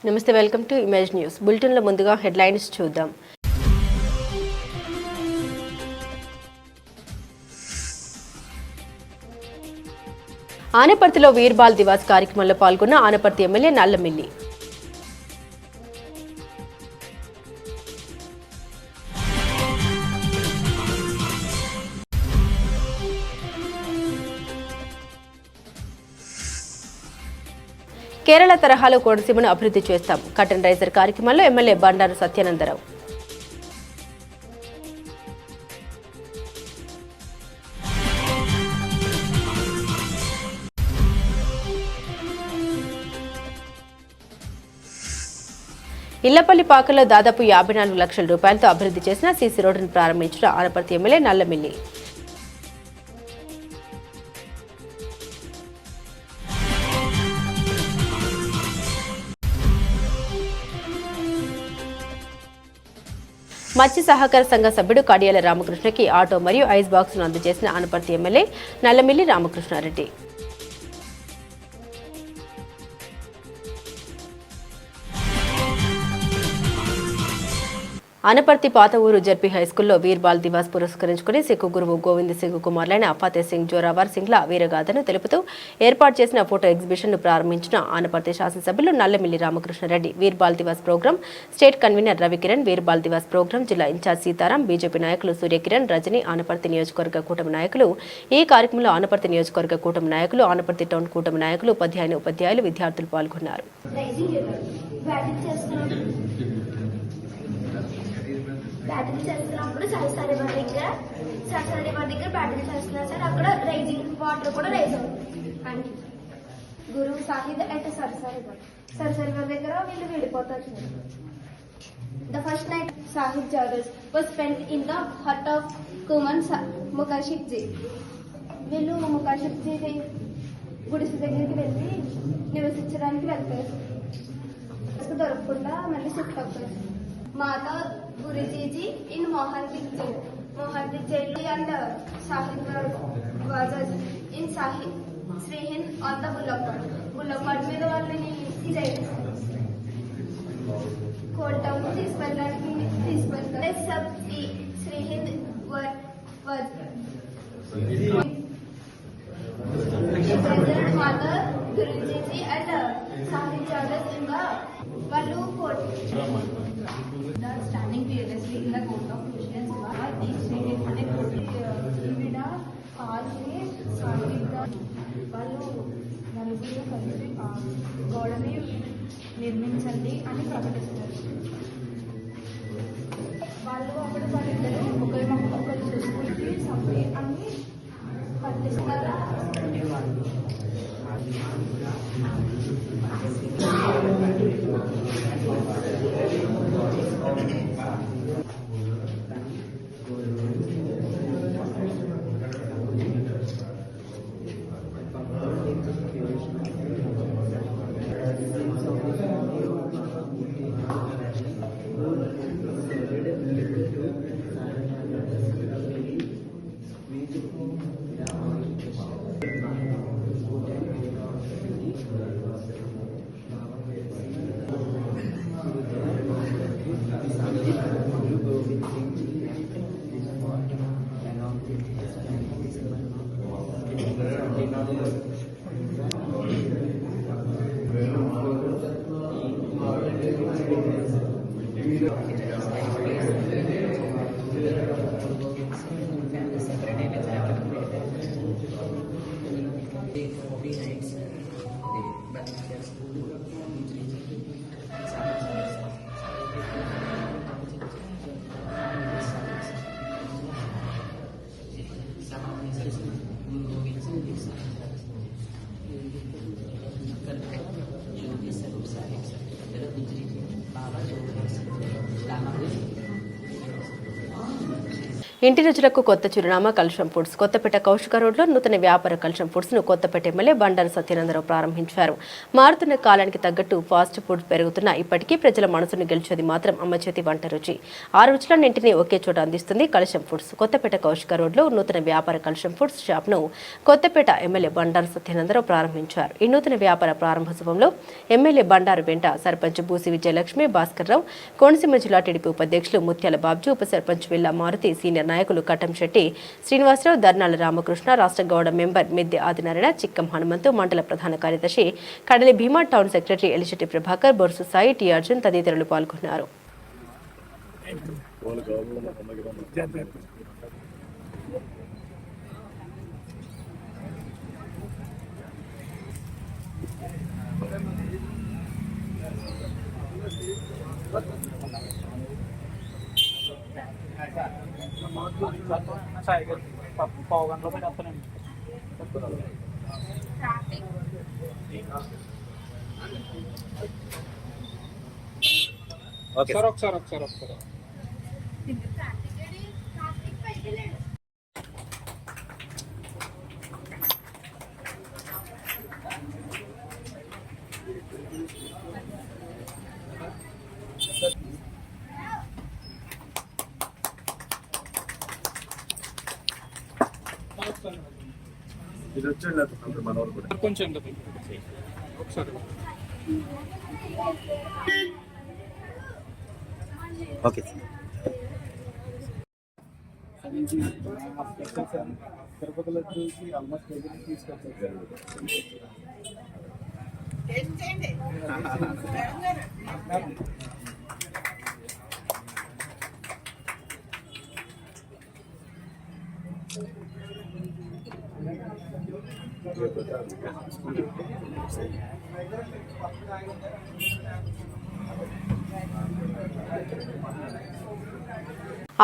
నమస్తే, welcome to image news. బులెటిన్లో ముందుగా హెడ్లైన్స్ చూద్దాం. ఆనపర్తిలో వీర్ బాల్ దివాస్ కార్యక్రమంలో పాల్గొన్న ఆనపర్తి ఎమ్మెల్యే నల్లమిల్లి. కేరళ తరహాలో కోనసీమను అభివృద్ధి చేస్తాం. కర్టన్ రైజర్ కార్యక్రమంలో ఎమ్మెల్యే బండారు సత్యానందరావు. ఇళ్లపల్లి పాకలో దాదాపు 54 లక్షల రూపాయలతో అభివృద్ధి చేసిన సీసీ రోడ్డును ప్రారంభించిన ఆనపర్తి ఎమ్మెల్యే నల్లమిల్లి. మత్స్య సహకార సంఘ సభ్యుడు కడియాల రామకృష్ణకి ఆటో మరియు ఐస్ బాక్స్ను అందజేసిన ఆనపర్తి ఎమ్మెల్యే నల్లమిల్లి రామకృష్ణారెడ్డి. ఆనపర్తి పాత ఊరు జడ్పీ హైస్కూల్లో వీర్ బాల్ దివాస్ పురస్కరించుకుని సిక్కు గురువు గోవింద్ సింగ్ కుమార్లైన ఫతేహ్ సింగ్ జోరావర్ సింగ్ల వీరగాథను తెలుపుతూ ఏర్పాటు చేసిన ఫోటో ఎగ్జిబిషన్ను ప్రారంభించిన ఆనపర్తి శాసనసభ్యులు Nallamilli Ramakrishna Reddy. Veer Bal Diwas program state convener Ravikiran, Veer Bal Diwas program జిల్లా ఇన్ఛార్జ్ సీతారాం, బీజేపీ నాయకులు సూర్యకిరణ్, రజని, ఆనపర్తి నియోజకవర్గ కూటమి నాయకులు. ఈ కార్యక్రమంలో ఆనపర్తి నియోజకవర్గ కూటమి నాయకులు, ఆనపర్తి టౌన్ కూటమి నాయకులు, ఉపాధ్యాయులు, విద్యార్థులు పాల్గొన్నారు. బ్యాటింగ్ చేస్తున్నప్పుడు సరసారి వారి దగ్గర బ్యాటింగ్ చేస్తున్నారు సార్. అక్కడ రైజింగ్ వాటర్ కూడా రైజ్ అవుతుంది. గురువు సాహిద్ అండ్ సరసారి వారి దగ్గర వీళ్ళు విడిపోతారు. ద ఫస్ట్ నైట్ సాహిద్ జర్నల్స్ was spent in the hut of Kumman Mukashif ji. వీళ్ళు ముకాషిఫ్ జీ గుడిసె దగ్గరికి వెళ్ళి నివసించడానికి వెళ్తారు. దొరకకుండా మళ్ళీ షిఫ్ట్ అవుతారు. మాతా గురుజీజీ in మోహన్దిక్ jail and Sahid was in Srihind on the Bullock మీద వాళ్ళని కోల్ టౌన్ తీసుకెళ్ళడానికి సబ్ శ్రీహింద్ మాతా గురుజీజీ అండ్ సాహిద్ జర్నల్స్ in the వాళ్ళు court standing fearlessly in the court of Christians these stated ఈవిడ ఆల్సే సాహిత్య వాళ్ళు నలుగురు కలిసి గోడని నిర్మించండి అని ప్రకటిస్తారు. వాళ్ళు అప్పుడు వాళ్ళిద్దరు ఒకరు చూసుకుంటే సంపే అని ప్రకటిస్తారు. ఇంటి రుచులకు కొత్త చిరునామా కలుషం ఫుడ్స్. కొత్తపేట కౌశిక రోడ్లో నూతన వ్యాపార కలుషం ఫుడ్స్ ను కొత్తపేట ఎమ్మెల్యే బండారు సత్యనందరావు ప్రారంభించారు. మారుతున్న కాలానికి తగ్గట్టు ఫాస్ట్ ఫుడ్ పెరుగుతున్నా ఇప్పటికీ ప్రజల మనసును గెలిచేది మాత్రం అమ్మ చేతి వంట రుచి. ఆ రుచులన్నింటినీ ఒకే చోట అందిస్తుంది కలుషం ఫుడ్స్. కొత్తపేట కౌశిక రోడ్లో నూతన వ్యాపార కలుషం ఫుడ్స్ షాప్ ను కొత్తపేట ఎమ్మెల్యే బండారు సత్యనందరావు ప్రారంభించారు. ఈ నూతన వ్యాపార ప్రారంభోత్సవంలో ఎమ్మెల్యే బండారు వెంట సర్పంచ్ బూసి విజయలక్ష్మి, భాస్కర్రావు, కోనసీమ జిల్లా టీడీపీ ఉపాధ్యక్షులు ముత్యాల బాబ్జీ, ఉప సర్పంచ్ విల్లా మారుతి, సీనియర్ నాయకులు కట్టం శెట్టి శ్రీనివాసరావు, దర్నాల రామకృష్ణ, రాష్ట్ర గౌడ మెంబర్ మిద్దె ఆదినారాయణ, చిక్కం హనుమంతు, మండల ప్రధాన కార్యదర్శి Kadali Bhima, town secretary Elisetti Prabhakar, Borusu Sai, T Arjun తదితరులు పాల్గొన్నారు. ఇది వచ్చండి మనవాళ్ళు కూడా కొంచెం ఒకసారి ఓకే తిరుపతి లడ్డూకి ఆల్మోస్ట్ తీసుకొచ్చారు.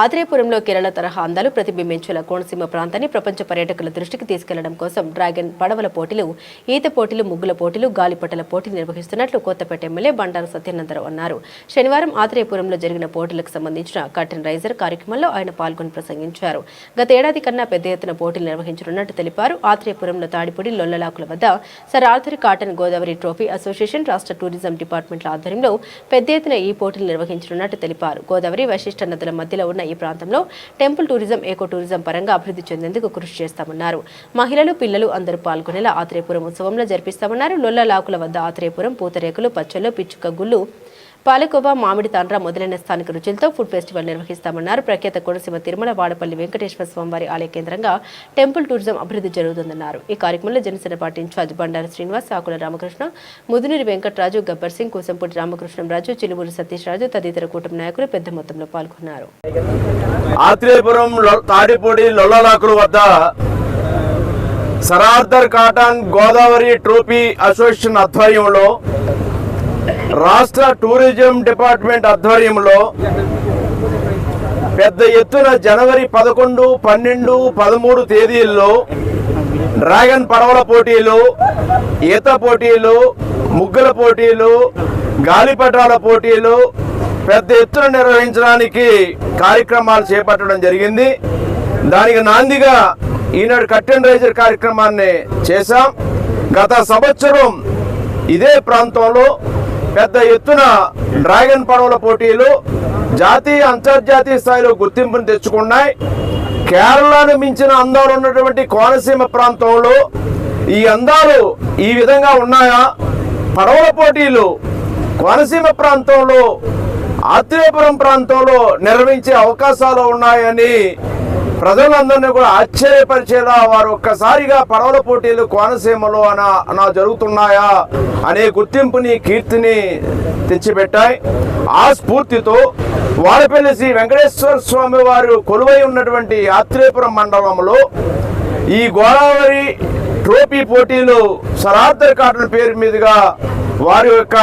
ఆత్రేయపురంలో కేరళ తరహా అందాలు ప్రతిబింబించేలా కోనసీమ ప్రాంతాన్ని ప్రపంచ పర్యాటకుల దృష్టికి తీసుకెళ్లడం కోసం డ్రాగన్ పడవల పోటీలు, ఈత పోటీలు, ముగ్గుల పోటీలు, గాలిపటల పోటీలు నిర్వహిస్తున్నట్లు కొత్తపేట ఎమ్మెల్యే బండారు సత్యనందరావు అన్నారు. శనివారం ఆత్రేయపురంలో జరిగిన పోటీలకు సంబంధించిన కర్టెన్ రైజర్ కార్యక్రమంలో ఆయన పాల్గొని ప్రసంగించారు. గత ఏడాది కన్నా పెద్ద ఎత్తున పోటీలు నిర్వహించనున్నట్టు తెలిపారు. ఆత్రేయపురంలో తాడిపూడి లొల్లలాకుల వద్ద sir Arthur cotton Godavari trophy association, రాష్ట్ర టూరిజం డిపార్ట్మెంట్ల ఆధ్వర్యంలో పెద్ద ఎత్తున ఈ పోటీలు నిర్వహించనున్నట్టు తెలిపారు. గోదావరి, వశిష్ఠ నదుల మధ్యలో ఉన్న ఈ ప్రాంతంలో టెంపుల్ టూరిజం, ఎకో టూరిజం పరంగా అభివృద్ధి చెందేందుకు కృషి చేస్తామన్నారు. మహిళలు, పిల్లలు అందరూ పాల్గొనేలా ఆత్రేయపురం ఉత్సవంలో జరిపిస్తామన్నారు. లొల్లలాకుల వద్ద ఆత్రేయపురం పూతరేకులు, పచ్చళ్ళు, పిచ్చుక గుళ్ళు, పాలకోవా, మామిడి తాండ్ర మొదలైన స్థానిక రుచులతో ఫుడ్ ఫెస్టివల్ నిర్వహిస్తామన్నారు. ప్రఖ్యాత కోనసీమ తిరుమల వాడపల్లి వెంకటేశ్వర స్వామివారి ఆలయ కేంద్రంగా టెంపుల్ టూరిజం అభివృద్ధి జరుగుతుందన్నారు. ఈ కార్యక్రమంలో జనసేన పార్టీ ఇన్ఛార్జ్ బండారు శ్రీనివాస్, ఆకుల రామకృష్ణ, ముదునూరి వెంకటరాజు, గబ్బర్ సింగ్, కూసంపూడి రామకృష్ణంరాజు, చిలుమూరి సతీష్ రాజు తదితర కూటమి నాయకులు పెద్ద మొత్తంలో పాల్గొన్నారు. ఆత్రేయపురం తాడిపూడి లొల్లలాకుల వద్ద sir Arthur cotton Godavari trophy association ఆధ్వర్యంలో, రాష్ట్ర టూరిజం డిపార్ట్మెంట్ ఆధ్వర్యంలో పెద్ద ఎత్తున జనవరి 11, 12, 13 తేదీల్లో డ్రాగన్ పడవల పోటీలు, ఈత పోటీలు, ముగ్గుల పోటీలు, గాలిపటాల పోటీలు పెద్ద ఎత్తున నిర్వహించడానికి కార్యక్రమాలు చేపట్టడం జరిగింది. దానికి నాందిగా ఈనాడు కర్టెన్ రైజర్ కార్యక్రమాన్ని చేశాం. గత సంవత్సరం ఇదే ప్రాంతంలో పెద్ద ఎత్తున డ్రాగన్ పడవల పోటీలు జాతీయ, అంతర్జాతీయ స్థాయిలో గుర్తింపును తెచ్చుకున్నాయి. కేరళను మించిన అందాలు ఉన్నటువంటి కోనసీమ ప్రాంతంలో ఈ అందాలు ఈ విధంగా ఉన్నాయా? పడవల పోటీలు కోనసీమ ప్రాంతంలో, ఆత్రేయపురం ప్రాంతంలో నిర్వహించే అవకాశాలు ఉన్నాయని ప్రజలందరినీ కూడా ఆశ్చర్యపరిచేలా వారు ఒక్కసారిగా పడవల పోటీలు కోనసీమలో అనా జరుగుతున్నాయా అనే గుర్తింపుని, కీర్తిని తెచ్చిపెట్టాయి. ఆ స్ఫూర్తితో వాడపల్లి శ్రీ వెంకటేశ్వర స్వామి వారు కొలువై ఉన్నటువంటి ఆత్రేయపురం మండలంలో ఈ గోదావరి ట్రోఫీ పోటీలు సర్ ఆర్థర్ కాటన్ పేరు మీదుగా వారి యొక్క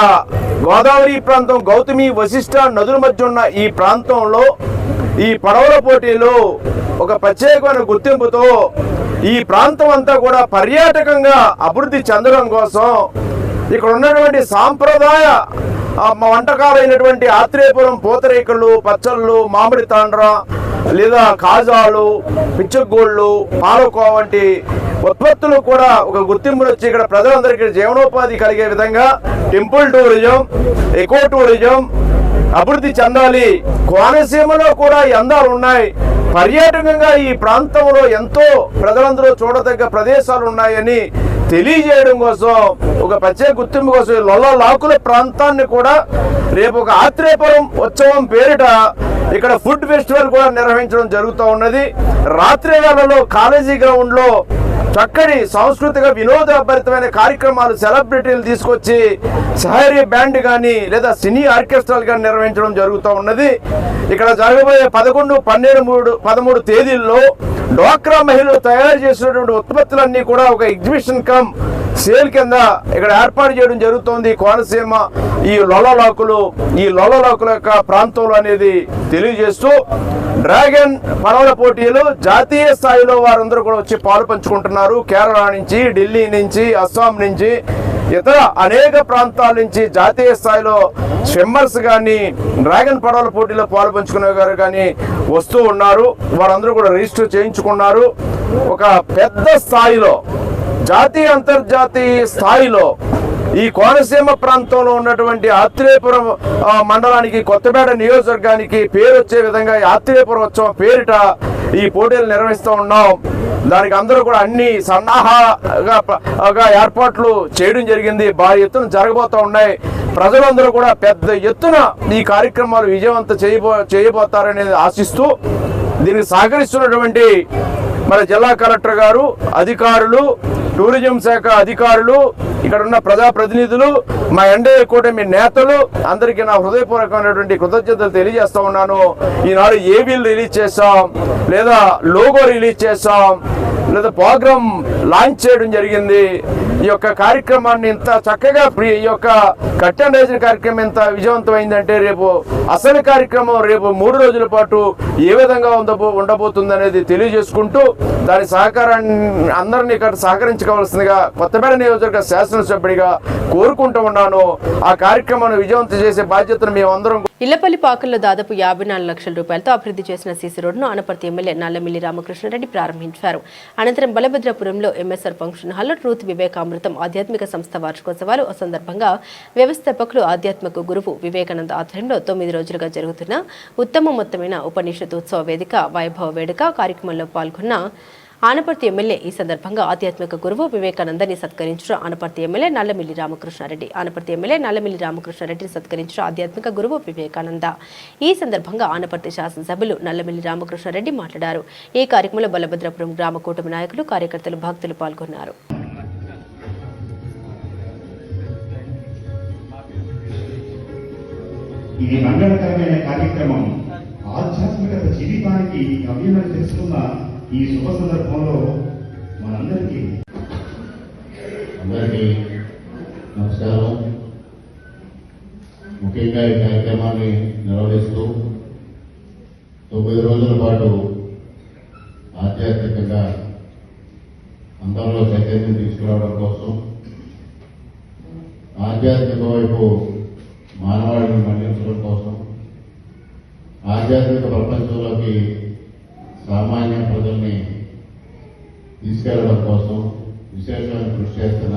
గోదావరి ప్రాంతం, గౌతమి, వశిష్ఠ నదుల మధ్య ఉన్న ఈ ప్రాంతంలో ఈ పడవల పోటీలు ఒక ప్రత్యేకమైన గుర్తింపుతో ఈ ప్రాంతం అంతా కూడా పర్యాటకంగా అభివృద్ధి చెందడం కోసం ఇక్కడ ఉన్నటువంటి సాంప్రదాయ వంటకాలైనటువంటి ఆత్రేయపురం పూతరేకులు, పచ్చళ్ళు, మామిడి తాండ్ర, లేదా కాజాలు, పిచ్చగోళ్ళు, పాలకోవ వంటి ఉత్పత్తులు కూడా ఒక గుర్తింపును వచ్చి ఇక్కడ ప్రజలందరికీ జీవనోపాధి కలిగే విధంగా టెంపుల్ టూరిజం, ఎకో టూరిజం అభివృద్ధి చెందాలి. కోనసీమలో కూడా ఈ అందాలు ఉన్నాయి. పర్యాటకంగా ఈ ప్రాంతంలో ఎంతో ప్రజలందరూ చూడదగ్గ ప్రదేశాలు ఉన్నాయని తెలియజేయడం కోసం, ఒక ప్రత్యేక గుర్తింపు కోసం లొల్ల లాకుల ప్రాంతాన్ని కూడా రేపు ఒక ఆత్రేయపురం ఉత్సవం పేరిట ఇక్కడ ఫుడ్ ఫెస్టివల్ కూడా నిర్వహించడం జరుగుతూ ఉన్నది. రాత్రి వేళలో కాలేజీ గ్రౌండ్ లో చక్కటి సాంస్కృతిక వినోదభరితమైన కార్యక్రమాలు, సెలబ్రిటీలు తీసుకొచ్చి సహరీ బ్యాండ్ కానీ లేదా సినీ ఆర్కెస్ట్రాలు కానీ నిర్వహించడం జరుగుతూ ఉన్నది. ఇక్కడ జరగబోయే 11, 12, 13 తేదీల్లో డ్వాక్రా మహిళలు తయారు చేసినటువంటి ఉత్పత్తులన్నీ కూడా ఒక ఎగ్జిబిషన్ కమ్ సేల్ కింద ఇక్కడ ఏర్పాటు చేయడం జరుగుతోంది. కోనసీమ ఈ లొల్లలాకుల యొక్క ప్రాంతంలో అనేది తెలియజేస్తూ డ్రాగన్ పడవల పోటీలు జాతీయ స్థాయిలో వారందరూ కూడా వచ్చి పాలు పంచుకుంటున్నారు. కేరళ నుంచి, ఢిల్లీ నుంచి, అస్సాం నుంచి, ఇతర అనేక ప్రాంతాల నుంచి జాతీయ స్థాయిలో స్విమ్మర్స్ కానీ డ్రాగన్ పడవల పోటీలో పాలు పంచుకునే వారు కానీ వస్తూ ఉన్నారు. వారందరూ కూడా రిజిస్టర్ చేయించుకున్నారు. ఒక పెద్ద స్థాయిలో జాతీయ అంతర్జాతీయ స్థాయిలో ఈ కోనసీమ ప్రాంతంలో ఉన్నటువంటి ఆత్రేయపురం మండలానికి, కొత్తపేట నియోజకవర్గానికి పేరు వచ్చే విధంగా ఆత్రేయపురం ఉత్సవం పేరిట ఈ పోటీలు నిర్వహిస్తూ ఉన్నాం. దానికి అందరూ కూడా అన్ని సన్నాహాగా ఏర్పాట్లు చేయడం జరిగింది. భారీ ఎత్తున జరగబోతూ ఉన్నాయి. ప్రజలందరూ కూడా పెద్ద ఎత్తున ఈ కార్యక్రమాలు విజయవంతం చేయబోతారనేది ఆశిస్తూ దీనికి సహకరిస్తున్నటువంటి మన జిల్లా కలెక్టర్ గారు, అధికారులు, టూరిజం శాఖ అధికారులు, ఇక్కడ ఉన్న ప్రజాప్రతినిధులు, మా ఎన్డీఏ కూటమి నేతలు అందరికీ నా హృదయపూర్వకమైనటువంటి కృతజ్ఞతలు తెలియజేస్తా ఉన్నాను. ఈనాడు ఏబీలు రిలీజ్ చేస్తాం, లేదా లోగో రిలీజ్ చేస్తాం, లేదా ప్రోగ్రామ్ లాంచ్ చేయడం జరిగింది. ఈ యొక్క కార్యక్రమాన్ని ఇంత చక్కగా ఈ యొక్క కట్టెన్ రైజింగ్ కార్యక్రమం ఇంత విజయవంతమైందంటే రేపు అసలు కార్యక్రమం రేపు 3 రోజుల పాటు ఏ విధంగా ఉండబోతుంది అనేది తెలియజేసుకుంటూ దాని సహకారాన్ని అందరినీ ఇక్కడ సహకరించుకోవాల్సిందిగా కొత్తపేట నియోజకవర్గ శాసనసభ్యుడిగా కోరుకుంటూ ఉన్నాను. ఆ కార్యక్రమాన్ని విజయవంతం చేసే బాధ్యతను మేమందరం. ఇళ్లపల్లి పాకల్లో దాదాపు 54 లక్షల రూపాయలతో అభివృద్ధి చేసిన సీసీ రోడ్డును ఆనపర్తి ఎమ్మెల్యే నల్లమిల్లి రామకృష్ణారెడ్డి ప్రారంభించారు. అనంతరం బలభద్రపురంలో ఎంఎస్ఆర్ ఫంక్షన్ హాల్లో ట్రూత్ వివేకామృతం ఆధ్యాత్మిక సంస్థ వార్షికోత్సవాలు సందర్భంగా వ్యవస్థాపకులు ఆధ్యాత్మిక గురువు వివేకానంద ఆధ్వర్యంలో 9 రోజులుగా జరుగుతున్న ఉత్తమోత్తమైన ఉపనిషత్ ఉత్సవ వేదిక వైభవ వేడుక కార్యక్రమంలో పాల్గొన్న ఆనపర్తి ఎమ్మెల్యే ఈ సందర్భంగా ఆధ్యాత్మిక గురువు వివేకానందని సత్కరించిన ఆనపర్తి ఎమ్మెల్యే నల్లమిల్లి రామకృష్ణారెడ్డిని సత్కరించిన ఆధ్యాత్మిక గురువు వివేకానంద. ఈ సందర్భంగా ఆనపర్తి శాసనసభ్యులు నల్లమిల్లి రామకృష్ణారెడ్డి మాట్లాడారు. ఈ కార్యక్రమంలో బలభద్రపురం గ్రామ కూటమి నాయకులు, కార్యకర్తలు, భక్తులు పాల్గొన్నారు. ఇది మంగళకరమైన కార్యక్రమం. ఆధ్యాత్మికత జీవితానికి గమ్యమని తెలుసుకున్న ఈ శుభ సందర్భంలో మనందరికీ నమస్కారం. ముఖ్యంగా ఈ కార్యక్రమాన్ని నిర్వహిస్తూ 9 రోజుల పాటు ఆధ్యాత్మికంగా అందరిలో చైతన్యం తీసుకురావడం కోసం, ఆధ్యాత్మిక వైపు మానవాళిని మళ్లించడం కోసం, ఆధ్యాత్మిక ప్రపంచంలోకి సామాన్య ప్రజల్ని తీసుకెళ్లడం కోసం విశేషమైన కృషి చేస్తున్న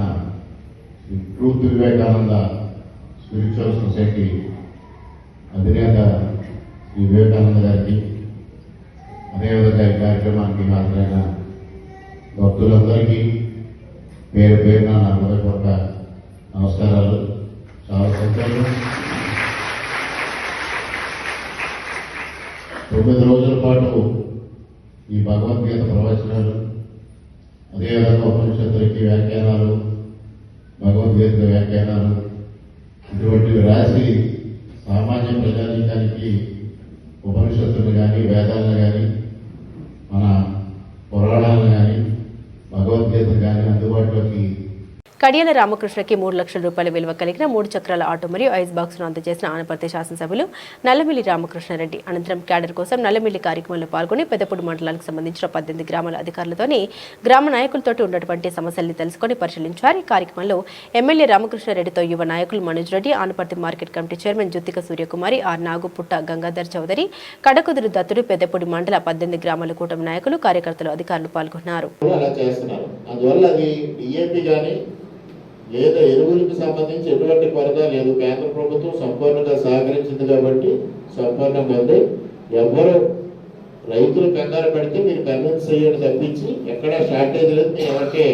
ట్రూత్ వివేకానంద స్పిరిచువల్ సొసైటీ అధినేత శ్రీ వివేకానంద గారికి, అదేవిధంగా ఈ కార్యక్రమానికి హాజరైన భక్తులందరికీ పేరు పేరున నా హృదయపూర్వక నమస్కారాలు. చాలా సంతోషం. 9 రోజుల పాటు ఈ భగవద్గీత ప్రవచనాలు, అదేవిధంగా ఉపనిషత్తులకి వ్యాఖ్యానాలు, భగవద్గీత వ్యాఖ్యానాలు ఇటువంటివి రాసి సామాన్య ప్రజానీకానికి ఉపనిషత్తులు కానీ, వేదాలను కానీ, మన పురాణాలను కానీ, భగవద్గీత కానీ అందుబాటులోకి కడియాల రామకృష్ణకి 3 లక్షల రూపాయల విలువ కలిగిన 3 చక్రాల ఆటో మరియు ఐస్ బాక్స్ను అందజేసిన ఆనపర్తి శాసనసభ్యులు నల్లమిల్లి రామకృష్ణారెడ్డి. అనంతరం క్యాడర్ కోసం నల్లమిల్లి కార్యక్రమంలో పాల్గొని పెద్దపూడి మండలానికి సంబంధించిన 18 గ్రామాల అధికారులతోని గ్రామ నాయకులతోటి ఉన్నటువంటి సమస్యల్ని తెలుసుకుని పరిశీలించారు. ఈ కార్యక్రమంలో ఎమ్మెల్యే రామకృష్ణారెడ్డితో యువ నాయకులు Manoj Reddy, Anaparthi market committee chairman Juttika Suryakumari, R Nagaputta Gangadhar Chowdary, Kadakuduru Dattudu, Peddapudi మండల 18 గ్రామాల కూటమి నాయకులు, కార్యకర్తలు, అధికారులు పాల్గొన్నారు. లేదా ఎరువులకు సంబంధించి ఎటువంటి కొరత లేదు. కేంద్ర ప్రభుత్వం సంపూర్ణంగా సహకరించింది కాబట్టి సంపూర్ణంగా ఉంది. ఎవరు రైతులు కంగారు పెడితే మీరు కన్విన్స్ చేయండి తప్పించి ఎక్కడా షార్టేజ్ లేదు. మేము ఎవరికి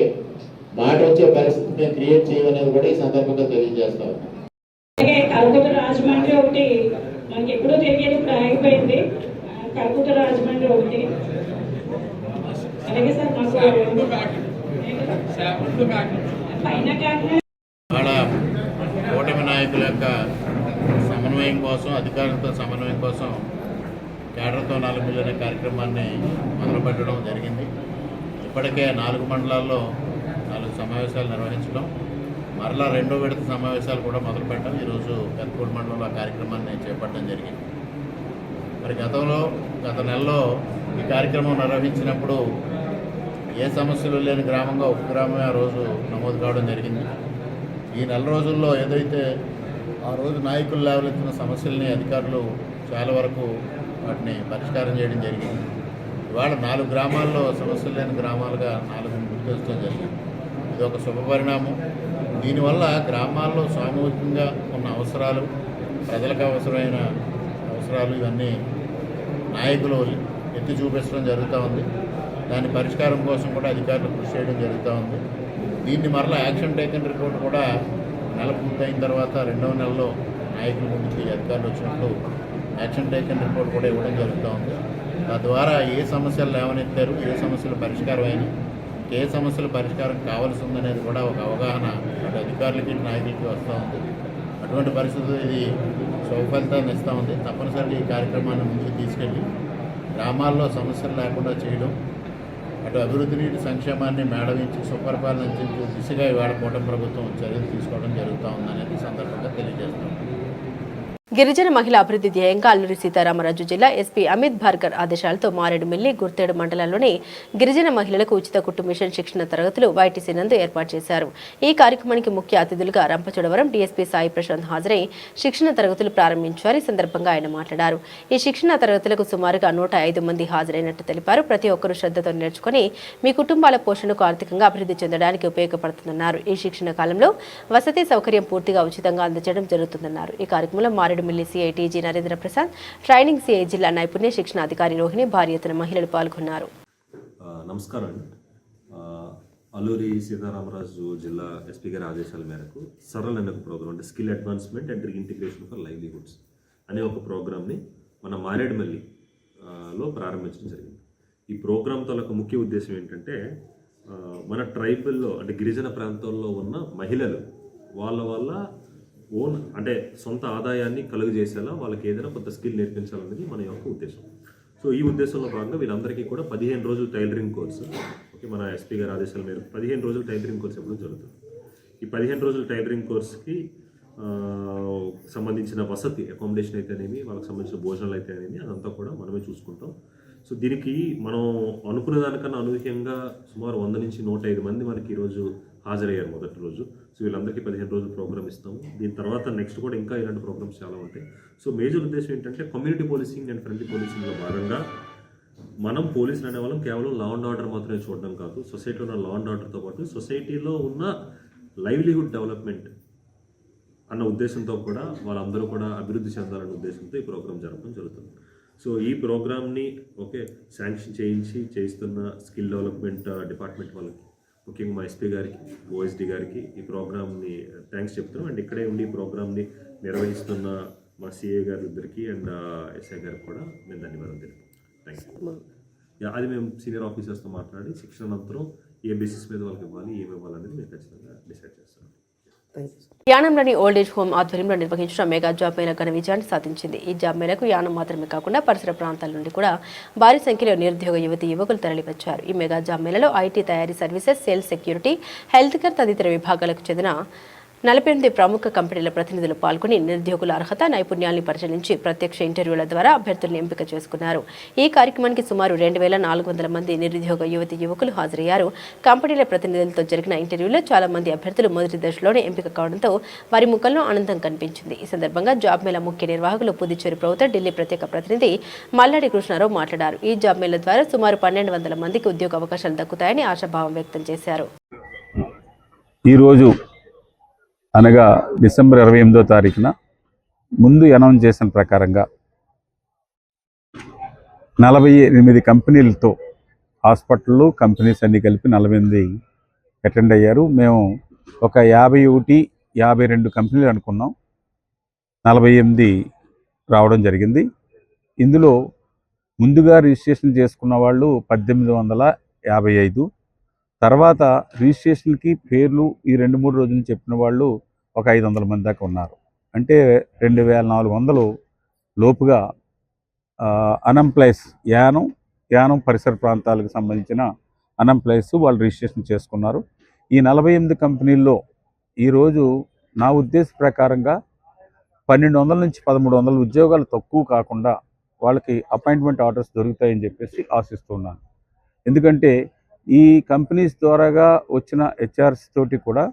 మాట వచ్చే పరిస్థితి మేము క్రియేట్ చేయమనేది కూడా ఈ సందర్భంగా తెలియజేస్తాం. అలాగే కల్కత్తా రాజమండ్రి ఒకటి మనకి ఎప్పుడూ తెలియదు, ఇప్పుడు ఆగిపోయింది. కల్కత్తా రాజమండ్రి ఒకటి. అలాగే సార్ మాకు కూటమి నాయకుల యొక్క సమన్వయం కోసం, అధికారులతో సమన్వయం కోసం కేడర్తో 4 మిలియన్ కార్యక్రమాన్ని మొదలుపెట్టడం జరిగింది. ఇప్పటికే 4 మండలాల్లో 4 సమావేశాలు నిర్వహించడం, మరలా 2వ విడత సమావేశాలు కూడా మొదలుపెట్టడం, ఈరోజు పెద్దపూడి మండలంలో ఆ కార్యక్రమాన్ని చేపట్టడం జరిగింది. మరి గత నెలలో ఈ కార్యక్రమం నిర్వహించినప్పుడు ఏ సమస్యలు లేని గ్రామంగా ఒక గ్రామమే ఆ రోజు నమోదు కావడం జరిగింది. ఈ నెల రోజుల్లో ఏదైతే ఆ రోజు నాయకులు లేవలెత్తిన సమస్యల్ని అధికారులు చాలా వరకు వాటిని పరిష్కారం చేయడం జరిగింది. ఇవాళ 4 గ్రామాల్లో సమస్యలు లేని గ్రామాలుగా 4 గుర్తించడం జరిగింది. ఇది ఒక శుభపరిణామం. దీనివల్ల గ్రామాల్లో సామూహికంగా ఉన్న అవసరాలు, ప్రజలకు అవసరమైన అవసరాలు ఇవన్నీ నాయకులు ఎత్తి చూపించడం జరుగుతూ ఉంది. దాని పరిష్కారం కోసం కూడా అధికారులు కృషి చేయడం జరుగుతూ ఉంది. దీన్ని మరలా యాక్షన్ టేకన్ రిపోర్ట్ కూడా నెల పూర్తయిన తర్వాత 2వ నెలలో నాయకుల ముందుకి అధికారులు వచ్చినప్పుడు యాక్షన్ టేకన్ రిపోర్ట్ కూడా ఇవ్వడం జరుగుతూ ఉంది. తద్వారా ఏ సమస్యలు లేవనెత్తారు, ఏ సమస్యలు పరిష్కారం అయినాయి, ఏ సమస్యల పరిష్కారం కావాల్సి ఉందనేది కూడా ఒక అవగాహన అటు అధికారులకి నాయకులకి వస్తూ ఉంది. అటువంటి పరిస్థితులు ఇది సౌఫలితాన్ని ఇస్తూ ఉంది. తప్పనిసరిగా ఈ కార్యక్రమాన్ని ముందుకు తీసుకెళ్ళి గ్రామాల్లో సమస్యలు లేకుండా చేయడం, అటు అభివృద్ధిని, సంక్షేమాన్ని మేళవించి సుపరిపాలన దిశగా ఇవాళ కూటమి ప్రభుత్వం చర్యలు తీసుకోవడం జరుగుతూ ఉందనేది సందర్భంగా తెలియజేస్తాం. గిరిజన మహిళా అభివృద్ధి ధ్యేయంగా అల్లూరి సీతారామరాజు జిల్లా ఎస్పీ అమిత్ భార్గర్ ఆదేశాలతో మారేడుమిల్లి, గుర్తేడు మండలాల్లోని గిరిజన మహిళలకు ఉచిత కుట్టు మిషన్ శిక్షణ తరగతులు వైటీసీ నందు ఏర్పాటు చేశారు. ఈ కార్యక్రమానికి ముఖ్య అతిథులుగా రంపచోడవరం డీఎస్పీ సాయి ప్రశాంత్ హాజరై శిక్షణ తరగతులు ప్రారంభించారు. ఈ సందర్భంగా ఆయన మాట్లాడారు. ఈ శిక్షణ తరగతులకు సుమారుగా 105 మంది హాజరైనట్టు తెలిపారు. ప్రతి ఒక్కరూ శ్రద్ధతో నేర్చుకుని మీ కుటుంబాల పోషణకు ఆర్థికంగా అభివృద్ధి చెందడానికి ఉపయోగపడుతుందన్నారు. ఈ శిక్షణ కాలంలో వసతి సౌకర్యం పూర్తిగా ఉచితంగా అందజేయడం జరుగుతుందన్నారు. ఈ కార్యక్రమంలో Maredumilli CI TG Narendra Prasad, training CI జిల్లా నైపుణ్య శిక్షణ అధికారి రోహిణి, భారీ ఎత్తున మహిళలు పాల్గొన్నారు. నమస్కారం అండి. అల్లూరి సీతారామరాజు జిల్లా ఎస్పీ గారి ఆదేశాల మేరకు సరళ అనే ఒక ప్రోగ్రామ్, అంటే skill advancement and integration for livelihoods అనే ఒక ప్రోగ్రామ్ని మన మారేడుమిల్లిలో ప్రారంభించడం జరిగింది. ఈ ప్రోగ్రామ్ తాలూకు ముఖ్య ఉద్దేశం ఏంటంటే మన ట్రైబల్లో అంటే గిరిజన ప్రాంతాల్లో ఉన్న మహిళలు వాళ్ళ ఓన్ అంటే సొంత ఆదాయాన్ని కలుగజేసేలా వాళ్ళకి ఏదైనా కొంత స్కిల్ నేర్పించాలనేది మన యొక్క ఉద్దేశం. సో ఈ ఉద్దేశంలో భాగంగా వీళ్ళందరికీ కూడా 15 రోజులు టైలరింగ్ కోర్సు, ఓకే, మన ఎస్పీ గారి ఆదేశాల మేరకు 15 రోజులు టైలరింగ్ కోర్సు ఎప్పుడు జరుగుతుంది. ఈ 15 రోజుల టైలరింగ్ కోర్స్కి సంబంధించిన వసతి, అకామిడేషన్ అయితేనేమి, వాళ్ళకి సంబంధించిన భోజనాలు అయితేనేమి అదంతా కూడా మనమే చూసుకుంటాం. సో దీనికి మనం అనుకున్న దానికన్నా అనూహ్యంగా సుమారు 100 నుంచి 105 మంది మనకి ఈరోజు హాజరయ్యారు మొదటి రోజు. సో వీళ్ళందరికీ 15 రోజులు ప్రోగ్రామ్ ఇస్తాము. దీని తర్వాత నెక్స్ట్ కూడా ఇంకా ఇలాంటి ప్రోగ్రామ్స్ చాలా ఉంటాయి. సో మేజర్ ఉద్దేశం ఏంటంటే కమ్యూనిటీ పోలీసింగ్ అండ్ ఫ్రెండ్లీ పోలీసింగ్లో భాగంగా మనం పోలీసులు అనేవాళ్ళం కేవలం లా అండ్ ఆర్డర్ మాత్రమే చూడడం కాదు, సొసైటీలో ఉన్న లా అండ్ ఆర్డర్తో పాటు సొసైటీలో ఉన్న లైవ్లీహుడ్ డెవలప్మెంట్ అన్న ఉద్దేశంతో కూడా వాళ్ళందరూ కూడా అభివృద్ధి చెందాలనే ఉద్దేశంతో ఈ ప్రోగ్రామ్ జరగడం జరుగుతుంది. సో ఈ ప్రోగ్రామ్ని శాంక్షన్ చేయిస్తున్న స్కిల్ డెవలప్మెంట్ డిపార్ట్మెంట్ వాళ్ళకి, ముఖ్యంగా మా ఎస్పీ గారికి, ఓఎస్డి గారికి ఈ ప్రోగ్రామ్ని థ్యాంక్స్ చెప్తున్నాం. అండ్ ఇక్కడే ఉండి ఈ ప్రోగ్రామ్ని నిర్వహిస్తున్న మా సిఏ గారి ఇద్దరికి అండ్ ఎస్ఐ గారికి కూడా మేము ధన్యవాదాలు తెలుపుతాం. Thank you. అది మేము సీనియర్ ఆఫీసర్స్తో మాట్లాడి శిక్షణ అనంతరం ఏ బేసిస్ మీద వాళ్ళకి ఇవ్వాలి, ఏమి ఇవ్వాలనేది మేము ఖచ్చితంగా డిసైడ్ చేస్తాం. యానంలోని ఓల్డేజ్ హోమ్ ఆధ్వర్యంలో నిర్వహించిన మెగా జాబ్ మేళా ఘన విజయాన్ని సాధించింది. ఈ జాబ్ మేళకు యానం మాత్రమే కాకుండా పరిసర ప్రాంతాల నుండి కూడా భారీ సంఖ్యలో నిరుద్యోగ యువకులు తరలివచ్చారు. ఈ మెగా జాబ్ మేళలో ఐటీ, తయారీ services, sales, security, health care తదితర విభాగాలకు చెందిన 48 ప్రముఖ కంపెనీల ప్రతినిధులు పాల్గొని నిరుద్యోగుల అర్హత, నైపుణ్యాన్ని పరిశీలించి ప్రత్యక్ష ఇంటర్వ్యూల ద్వారా అభ్యర్థులను ఎంపిక చేసుకున్నారు. ఈ కార్యక్రమానికి సుమారు 2400 మంది నిరుద్యోగ యువకులు హాజరయ్యారు. కంపెనీల ప్రతినిధులతో జరిగిన ఇంటర్వ్యూలో చాలా మంది అభ్యర్థులు మొదటి దశలోనే ఎంపిక కావడంతో వారి ముఖంలో ఆనందం కనిపించింది. ఈ సందర్భంగా జాబ్ మేళా ముఖ్య నిర్వాహకులు పుదుచ్చేరి ప్రభుత్వ ఢిల్లీ ప్రత్యేక ప్రతినిధి మల్లాడి కృష్ణారావు మాట్లాడారు. ఈ జాబ్ మేళా ద్వారా సుమారు 1200 మందికి ఉద్యోగ అవకాశాలు దక్కుతాయని ఆశాభావం వ్యక్తం చేశారు. ఈరోజు అనగా డిసెంబర్ 28వ తారీఖున ముందు అనౌన్స్ చేసిన ప్రకారంగా 48 కంపెనీలతో హాస్పిటళ్ళు, కంపెనీస్ అన్నీ కలిపి 48 అటెండ్ అయ్యారు. మేము ఒక 51-52 కంపెనీలు అనుకున్నాం, 48 రావడం జరిగింది. ఇందులో ముందుగా రిజిస్ట్రేషన్ చేసుకున్న వాళ్ళు 1855, తర్వాత రిజిస్ట్రేషన్కి పేర్లు ఈ 2-3 రోజులు చెప్పిన వాళ్ళు ఒక 500 మంది దాకా ఉన్నారు. అంటే 2400 లోపుగా అన్ఎంప్లాయ్స్ యానం పరిసర ప్రాంతాలకు సంబంధించిన అన్ఎంప్లాయ్స్ వాళ్ళు రిజిస్ట్రేషన్ చేసుకున్నారు. ఈ 48 కంపెనీల్లో ఈరోజు నా ఉద్దేశ ప్రకారంగా 1200 నుంచి 1300 ఉద్యోగాలు తక్కువ కాకుండా వాళ్ళకి అపాయింట్మెంట్ ఆర్డర్స్ దొరుకుతాయని చెప్పేసి ఆశిస్తున్నాను. ఎందుకంటే ఈ కంపెనీస్ ద్వారాగా వచ్చిన హెచ్ఆర్స్ తోటి కూడా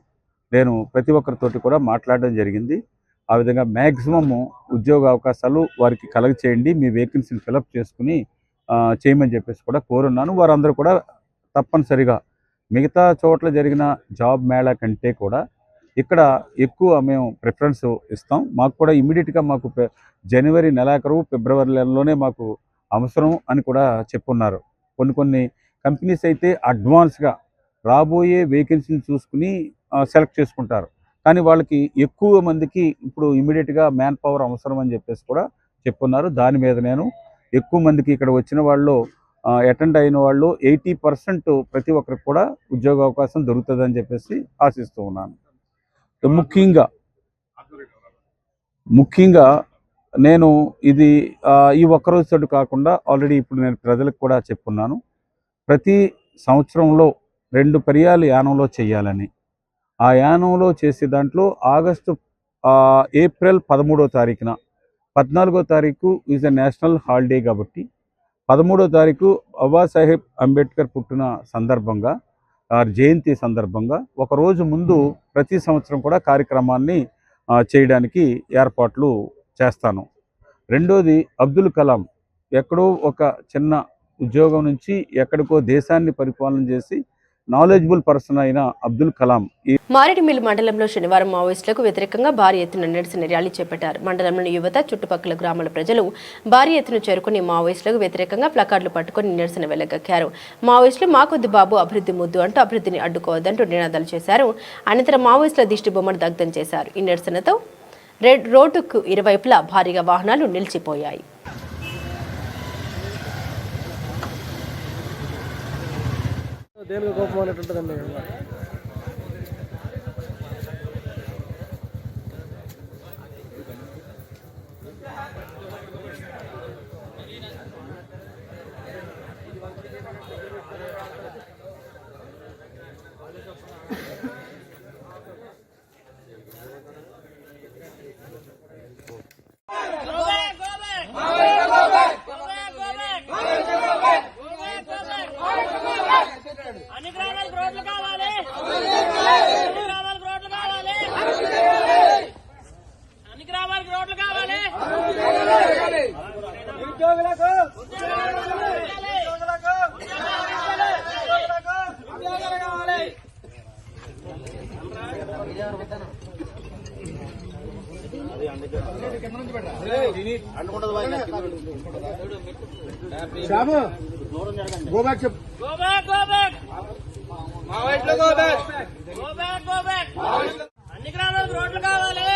నేను ప్రతి ఒక్కరితోటి కూడా మాట్లాడడం జరిగింది. ఆ విధంగా మ్యాక్సిమము ఉద్యోగ అవకాశాలు వారికి కలగ చేయండి, మీ వేకెన్సీని ఫిలప్ చేసుకుని చేయమని చెప్పేసి కూడా కోరున్నాను. వారందరూ కూడా తప్పనిసరిగా మిగతా చోట్ల జరిగిన జాబ్ మేళా కంటే కూడా ఇక్కడ ఎక్కువ మేము ప్రిఫరెన్స్ ఇస్తాం. మాకు కూడా ఇమీడియట్గా మాకు జనవరి నెలాఖరు, ఫిబ్రవరి నెలలోనే మాకు అవసరం అని కూడా చెప్పున్నారు. కొన్ని కంపెనీస్ అయితే అడ్వాన్స్గా రాబోయే వేకెన్సీని చూసుకుని సెలెక్ట్ చేసుకుంటారు. కానీ వాళ్ళకి ఎక్కువ మందికి ఇప్పుడు ఇమీడియట్గా మ్యాన్ పవర్ అవసరం అని చెప్పేసి కూడా చెప్పున్నారు. దాని మీద నేను ఎక్కువ మందికి ఇక్కడ వచ్చిన వాళ్ళు అటెండ్ అయిన వాళ్ళు 80% ప్రతి ఒక్కరికి కూడా ఉద్యోగ అవకాశం దొరుకుతుందని చెప్పేసి ఆశిస్తూ ఉన్నాను. ముఖ్యంగా నేను ఇది ఈ ఒక్కరోజుతో కాకుండా ఆల్రెడీ ఇప్పుడు నేను ప్రజలకు కూడా చెప్పున్నాను. ప్రతి సంవత్సరంలో 2 పర్యాలు యానంలో చేయాలని, ఆ యానంలో చేసే దాంట్లో ఏప్రిల్ 13వ తారీఖున 14వ తారీఖు ఈజ్ ఎ నేషనల్ హాలిడే కాబట్టి 13వ తారీఖు బాబాసాహెబ్ అంబేద్కర్ పుట్టిన సందర్భంగా, జయంతి సందర్భంగా ఒకరోజు ముందు ప్రతి సంవత్సరం కూడా కార్యక్రమాన్ని చేయడానికి ఏర్పాట్లు చేస్తాను. రెండోది, అబ్దుల్ కలాం ఎక్కడో ఒక చిన్న ఉద్యోగం నుంచి ఎక్కడికో దేశాన్ని పరిపాలన చేసి నాలెడ్జబుల్ పర్సన్ అయిన అబ్దుల్ కలాం. మారేడుమిల్లి మండలంలో శనివారం మావోయిస్టులకు వ్యతిరేకంగా భారీ ఎత్తున నిరసన ర్యాలీ చేపట్టారు. మండలంలోని యువత, చుట్టుపక్కల గ్రామాల ప్రజలు భారీ ఎత్తున చేరుకుని మావోయిస్టులకు వ్యతిరేకంగా ప్లకార్డులు పట్టుకుని నిరసన వెళ్లగక్కారు. మావోయిస్టులు మాకొద్దు బాబు, అభివృద్ధి ముద్దు అంటూ అభివృద్ధిని అడ్డుకోవద్దంటూ నినాదాలు చేశారు. అనంతరం మావోయిస్టుల దిష్టి బొమ్మను దగ్ధం చేశారు. ఈ నిరసనతో రోడ్డుకు ఇరువైపులా భారీగా వాహనాలు నిలిచిపోయాయి. దేనికి కోపం అనేటుంటుందండి. Go back. Go back. Go back. అన్ని గ్రామాలకు రోడ్లు కావాలి.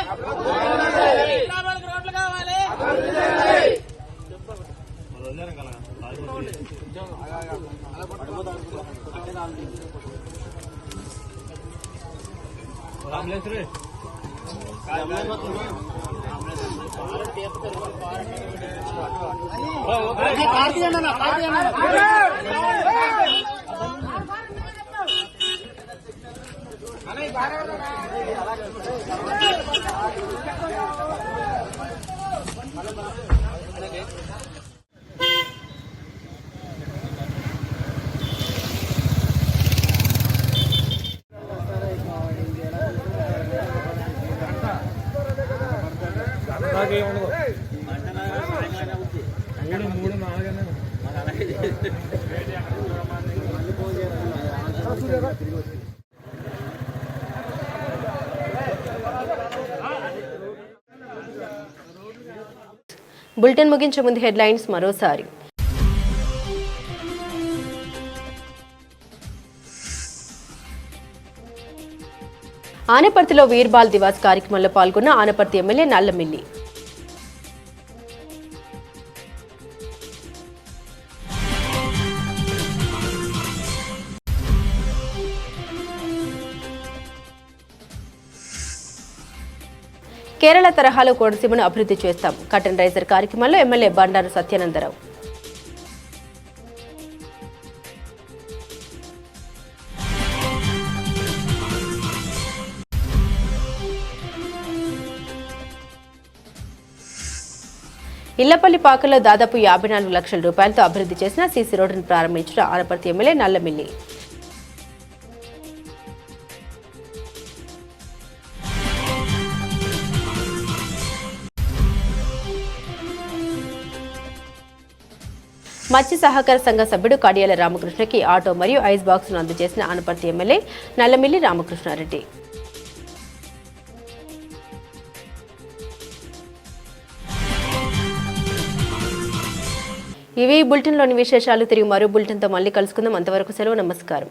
రామలేశ్వరి బులెటిన్ ముగించే ముందు హెడ్లైన్స్ మరోసారి. ఆనపర్తిలో వీర్బాల్ దివాస్ కార్యక్రమంలో పాల్గొన్న ఆనపర్తి ఎమ్మెల్యే నల్లమిల్లి. కేరళ తరహాలో కోనసీమను అభివృద్ధి చేస్తాం. కటన్ రైజర్ కార్యక్రమంలో ఎమ్మెల్యే బండారు సత్యానందరావు. ఇళ్లపల్లి పాకలో దాదాపు 54 లక్షల రూపాయలతో అభివృద్ధి చేసిన సీసీ రోడ్డును ప్రారంభించిన ఆనపర్తి ఎమ్మెల్యే నల్లమిల్లి. మత్స్య సహకార సంఘ సభ్యుడు కడియాల రామకృష్ణకి ఆటో మరియు ఐస్ బాక్స్ను అందజేసిన ఆనపర్తి ఎమ్మెల్యే నల్లమిల్లి రామకృష్ణారెడ్డి. ఇవి బులెటిన్లోని విశేషాలు. తిరిగి మరో బులెటిన్తో మళ్ళీ కలుసుకుందాం. అంతవరకు సెలవు. నమస్కారం.